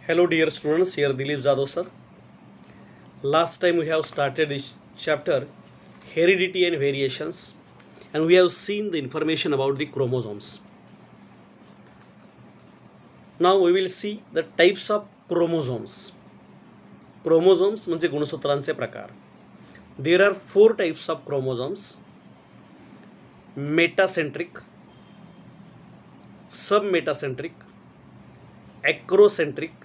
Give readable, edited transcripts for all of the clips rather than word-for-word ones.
Hello dear students, here Dilip Jadhav sir. Last time we have started this chapter heredity and variations, and we have seen the information about the chromosomes. Now we will see the types of chromosomes. Chromosomes म्हणजे गुणसूत्रांचे प्रकार. There are 4 types of chromosomes: metacentric, submetacentric, acrocentric,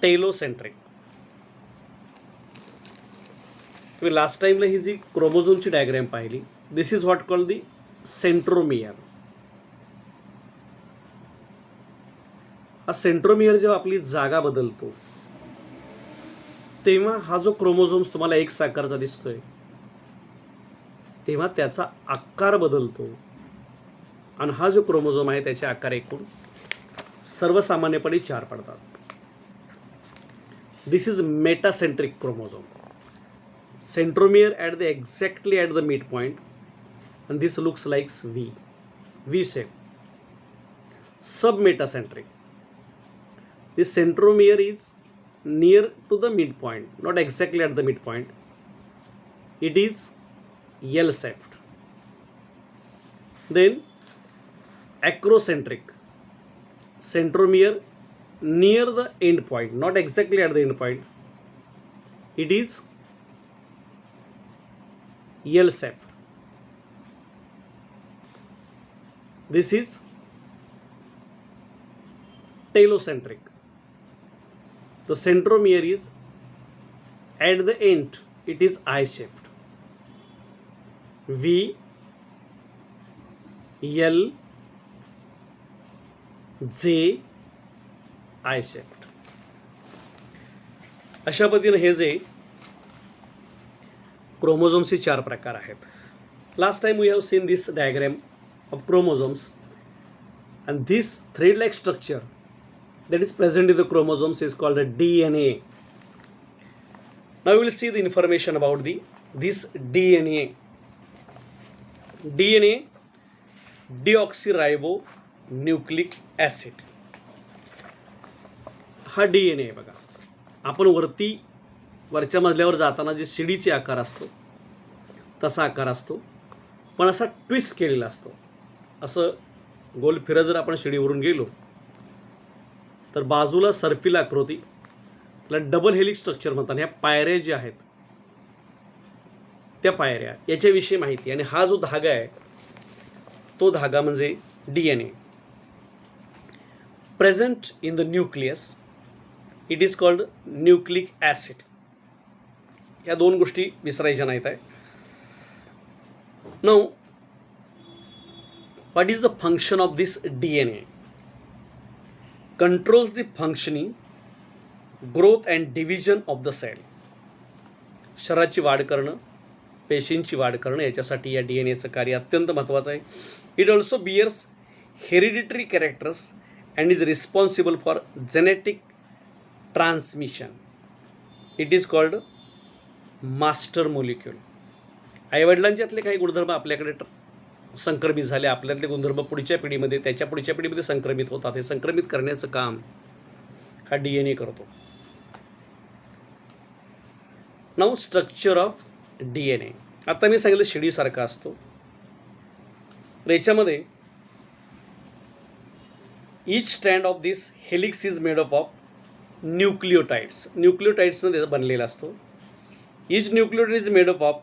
telocentric. तुम्ही last टाइमला ही जी क्रोमोझोमची diagram पाहिली, this is what called the centromere. हा centromere जेव्हा आपली जागा बदलतो तेव्हा हा जो क्रोमोझोम्स तुम्हाला एक आकाराचा दिसतोय तेव्हा त्याचा आकार बदलतो आणि हा जो क्रोमोझोम आहे त्याचे आकार एकूण सर्वसामान्यपणे 4 पडतात. This is metacentric chromosome. Centromere exactly at the midpoint, and this looks like V shape. Submetacentric. The centromere is near to the midpoint, not exactly at the midpoint. It is L shaped. Then acrocentric. Centromere near the end point, not exactly at the end point. It is L shaped. This is telocentric. The centromere is at the end, it is I shaped. V, L, J, I shaped. अशा पद्धतीने हे जे क्रोमोझोम्सचे 4 प्रकार आहेत. Last time we have seen this diagram of chromosomes and this thread like structure that is present in the chromosomes is called a DNA. Now we will see the information about this DNA. DNA, deoxyribonucleic acid. हा DNA आहे बघा. आपण वरच्या मजल्यावर जाताना जे शिडीचे आकार असतो तसा आकार असतो, पण असा ट्विस्ट केलेला असतो. असं गोल फिरत जर आपण शिडीवरून गेलो तर बाजूला सर्पिल आकृती, त्याला डबल हेलिक्स स्ट्रक्चर म्हणतात. ह्या पायऱ्या ज्या आहेत त्या पायऱ्या याच्याविषयी माहिती. आणि हा जो धागा आहे तो धागा म्हणजे DNA. Present in the nucleus, it is called nucleic acid. या 2 गोष्टी विसरायच्या नाहीत आहे. Now what is the function of this DNA? Controls the functioning, growth and division of the cell. शरीराची वाढ करणं, पेशींची वाढ करणं याच्यासाठी या DNAचं कार्य अत्यंत महत्त्वाचं आहे. It also bears hereditary characters and is responsible for genetic transmission. It is called master molecule. आईवडिलांच्यातले काही गुणधर्म आपल्याकडे संक्रमित झाले, आपल्यातले गुणधर्म पुढच्या पिढीमध्ये, त्याच्या पुढच्या पिढीमध्ये संक्रमित होतात. हे संक्रमित करण्याचं काम हा DNA करतो. Now structure of DNA. आता मी सांगितलं शिडीसारखा असतो. तर याच्यामध्ये each strand of this helix is made of nucleotides. न्यूक्लियोटाइड्सनं त्याचा बनलेला असतो. Each nucleotide is made of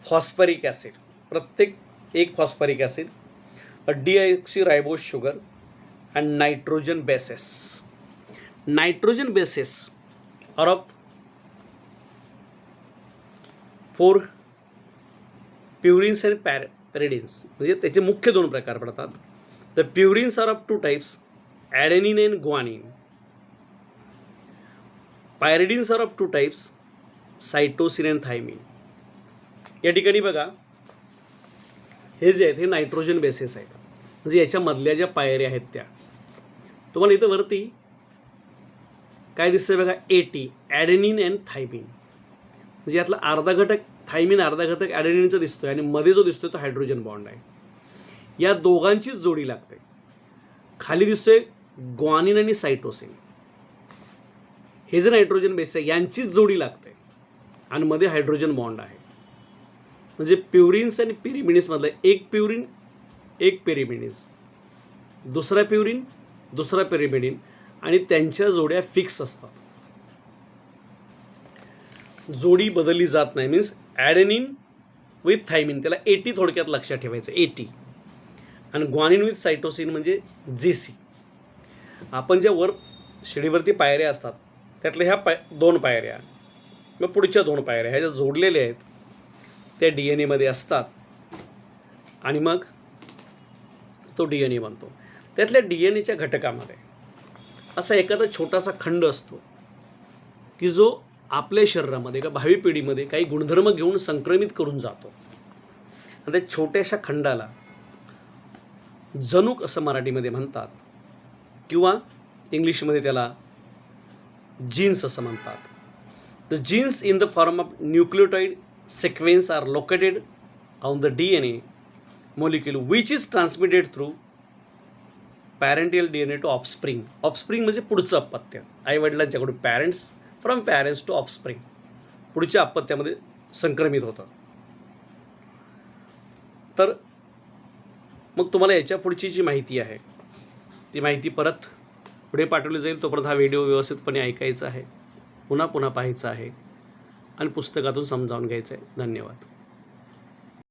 phosphoric acid. प्रत्येक एक phosphoric acid, a deoxyribose sugar and nitrogen bases. Nitrogen bases are of 4 purines and pyridines. म्हणजे त्याचे मुख्य 2 प्रकार पडतात. The purines are of 2 types, adenine and guanine. Pyridines R of 2 types, cytosine and thymine. या ठिकाणी बघा हे जे आहेत हे नायट्रोजन बेसेस आहेत. म्हणजे याच्या मधल्या ज्या पायऱ्या आहेत त्या तुम्हाला इथं वरती काय दिसतंय बघा, AT, ॲडेनिन अँड थायमिन. म्हणजे यातला अर्धा घटक थायमिन, अर्धा घटक ॲडेनिनचा दिसतोय आणि मध्ये जो दिसतोय तो हायड्रोजन बॉन्ड आहे. या दोघांचीच जोडी लागते. खाली दिसतोय ग्वानिन आणि सायटोसिन. हे जे नायट्रोजन बेस आहे यांचीच जोडी लागते आणि मध्ये हायड्रोजन बॉन्ड आहे. म्हणजे प्युरिन्स आणि पिरिमिडिन्समधलं एक प्युरिन एक पिरिमिडिन्स, दुसरा प्युरिन दुसरा पिरिमिडिन आणि त्यांच्या जोड्या फिक्स असतात. जोडी बदलली जात नाही. मीन्स ॲडेनिन विथ थायमिन, त्याला एटी थोडक्यात लक्षात ठेवायचं, एटी. आणि ग्वानिन विथ सायटोसिन म्हणजे जेसी. आपण ज्या वर शिडीवरती पायऱ्या असतात त्यातल्या ह्या 2 पायऱ्या, मग पुढच्या 2 पायऱ्या ह्या ज्या जोडलेल्या आहेत त्या DNA मध्ये असतात आणि मग तो DNA बनतो. त्यातल्या DNAच्या घटकामध्ये असा एखादा छोटासा खंड असतो की जो आपल्या शरीरामध्ये का भावी पिढीमध्ये काही गुणधर्म घेऊन संक्रमित करून जातो. आणि त्या छोट्याशा खंडाला जनुक असं मराठीमध्ये म्हणतात किंवा इंग्लिशमध्ये त्याला जीन्स असं म्हणतात. The genes in the form of nucleotide sequence are located on the DNA molecule which is transmitted through parental DNA to offspring. Offspring म्हणजे पुढचं अपत्य, आई वडिलांच्याकडून parents, from parents to offspring, पुढच्या अपत्यामध्ये संक्रमित होतं. तर मग तुम्हाला याच्या पुढची जी माहिती आहे ती माहिती परत पुढे पाठवली जाईल. तोपर्यंत हा व्हिडिओ व्यवस्थितपणे ऐकायचा आहे, पुन्हा पुन्हा पाहायचा आहे आणि पुस्तकातून समजावून घ्यायचं आहे. धन्यवाद.